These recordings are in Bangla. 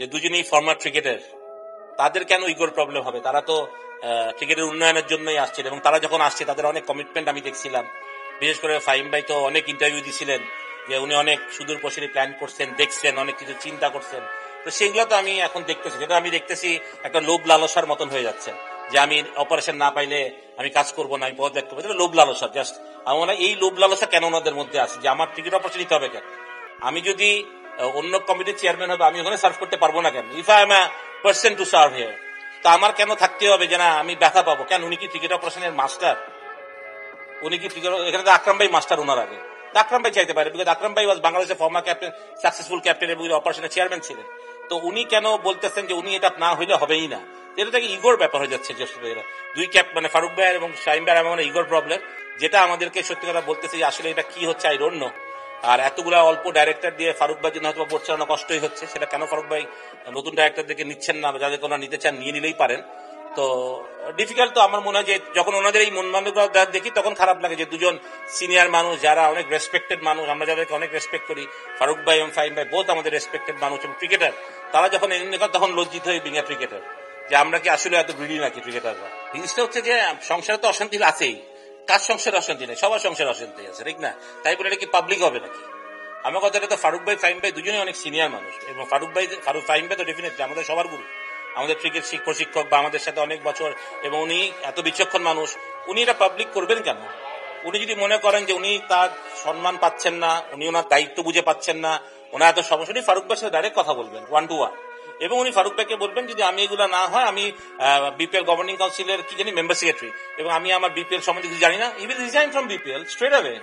যে দুজনেই ফর্মার ক্রিকেটার, তাদের কেন ইগোর প্রবলেম হবে? তারা তো ক্রিকেটের উন্নয়নের জন্যই আসছেন, এবং তারা যখন আসছে তাদের অনেক কমিটমেন্ট আমি দেখছিলাম। বিশেষ করে ফাহিম ভাই তো অনেক ইন্টারভিউ দিয়েছিলেন যে উনি অনেক সুদূর প্রসারী প্ল্যান করছেন, দেখছেন, অনেক কিছু চিন্তা করছেন। তো সেগুলো তো আমি এখন দেখতেছি, যেটা আমি দেখতেছি একটা লোভ লালসার মতন হয়ে যাচ্ছে, যে আমি অপারেশন না পাইলে আমি কাজ করবো না, আমি পদত্যাগ করবো। এটা লোভ লালসা। জাস্ট আমার মনে হয় এই লোভ লালসা কেন ওনাদের মধ্যে আছে, যে আমার টিকিট অপারেশন নিতে হবে কেন? আমি যদি অন্য কমিটির চেয়ারম্যান হবে, আমি ওখানে সার্ভ করতে পারবো না কেন? If I am a person to serve here, তা আমার কেন থাকতে হবে যে না আমি ব্যথা পাবো কেন? উনি কি টিকিট অপারেশনের মাস্টার? উনি কি এখানে তো আকরাম ভাই মাস্টার ওনার আগে, আকরাম ভাই চাইতে পারে, বিকজ আকরাম ভাই ওয়াজ বাংলাদেশের ফর্মার ক্যাপ্টেন, সাকসেসফুল ক্যাপ্টেন এবং অপারেশনের চেয়ারম্যান ছিলেন। তো উনি কেন বলতেছেন যে উনি এটা না হইলে হবেই না? এটা থেকে ইগোর ব্যাপার হয়ে যাচ্ছে। দুই মানে ফারুক ভাই এবং শাহিম ভাই আমার ইগোর প্রবলেম, যেটা আমাদেরকে সত্যি কথা বলতেছে যে আসলে এটা কি হচ্ছে আই ডোন্ট নো। আর এতগুলা অল্প ডাইরেক্টর দিয়ে ফারুক ভাই জন্য হয়তো পরিচালনা কষ্টই হচ্ছে, সেটা কেন ফারুক ভাই নতুন ডাইরেক্টরদেরকে নিচ্ছেন না? যাদেরকে ওনারা নিতে চান নিয়ে নিলেই পারেন। তো ডিফিকাল্ট। তো আমার মনে হয় যে যখন ওনাদের এই মন মানসিকতা দেখি তখন খারাপ লাগে যে দুজন সিনিয়র মানুষ যারা অনেক রেসপেক্টেড মানুষ, আমরা যাদেরকে অনেক রেসপেক্ট করি, ফারুক ভাই এবং ফাহিম ভাই বোথ আমাদের রেসপেক্টেড মানুষ এবং ক্রিকেটার, তারা যখন তখন লজ্জিত হয়ে বিং ক্রিকেটার, যে আমরা কি আসলে এত গ্রিডি নাকি ক্রিকেটাররা? জিনিসটা হচ্ছে যে সংসারে তো অশান্তি আছেই, কার সংসারে অশান্তি নেই? সবার সংসারে অশান্তি আছে, ঠিক না? তাই বলে এটা কি পাবলিক হবে নাকি? আমার কথাটা তো ফারুক ভাই ফাহিম ভাই দুজনেই অনেক সিনিয়র মানুষ, এবং ফাহিম ভাই তো ডেফিনেটলি আমাদের সবার গুরু, আমাদের ক্রিকেট প্রশিক্ষক বা আমাদের সাথে অনেক বছর, এবং উনি এত বিচক্ষণ মানুষ। উনি এটা পাবলিক করবেন কেন? উনি যদি মনে করেন যে উনি তার সম্মান পাচ্ছেন না, উনি ওনার দায়িত্ব বুঝে পাচ্ছেন না, ওনার এত সমস্যা, উনি ফারুক ভাইয়ের সাথে ডাইরেক্ট কথা বলবেন 1-to-1, এবং উনি ফারুক ভাইকে বলবেন যদি আমি এগুলো না হয়, আমি বিপিএল গভর্নিং কাউন্সিলের কি জানি মেম্বার সেক্রেটারি, এবং আমি আমার বিপিএল সম্বন্ধে কিছু জানি না, I will resign from BPL straight away.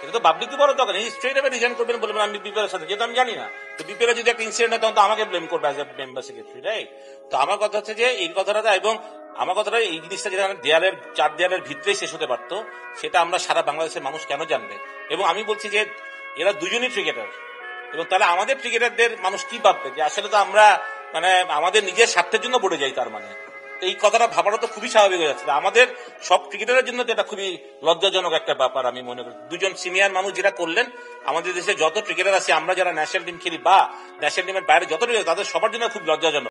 এটা তো পাবলিক বড় দরকার নেই, স্ট্রেট অ্যাওয়ে রিজাইন করবেন, বলবেন আমি বিপিএল এর সাথে, যেহেতু আমি জানি না। তো বিপিএল যদি একটা ইনসিডেন্ট হয় তখন তো আমাকে ব্লেম করবে as a member secretary, right? তো আমার কথা হচ্ছে যে এই কথাটা, এবং আমার কথাটা এই জিনিসটা যেটা চার দেয়ালের ভিতরেই শেষ হতে পারতো, সেটা আমরা সারা বাংলাদেশের মানুষ কেন জানবে? এবং আমি বলছি যে এরা দুজনই ক্রিকেটার, এবং তাহলে আমাদের ক্রিকেটারদের মানুষ কি ভাববে যে আসলে তো আমরা মানে আমাদের নিজের স্বার্থের জন্য পড়ে যাই? তার মানে এই কথাটা ভাবাটা তো খুবই স্বাভাবিক হয়ে যাচ্ছে। আমাদের সব ক্রিকেটারের জন্য তো এটা খুবই লজ্জাজনক একটা ব্যাপার আমি মনে করি। দুজন সিনিয়র মানুষ যেটা করলেন, আমাদের দেশে যত ক্রিকেটার আছে, আমরা যারা ন্যাশনাল টিম খেলি বা ন্যাশনাল টিমের বাইরে যত, তাদের সবার জন্য খুব লজ্জাজনক।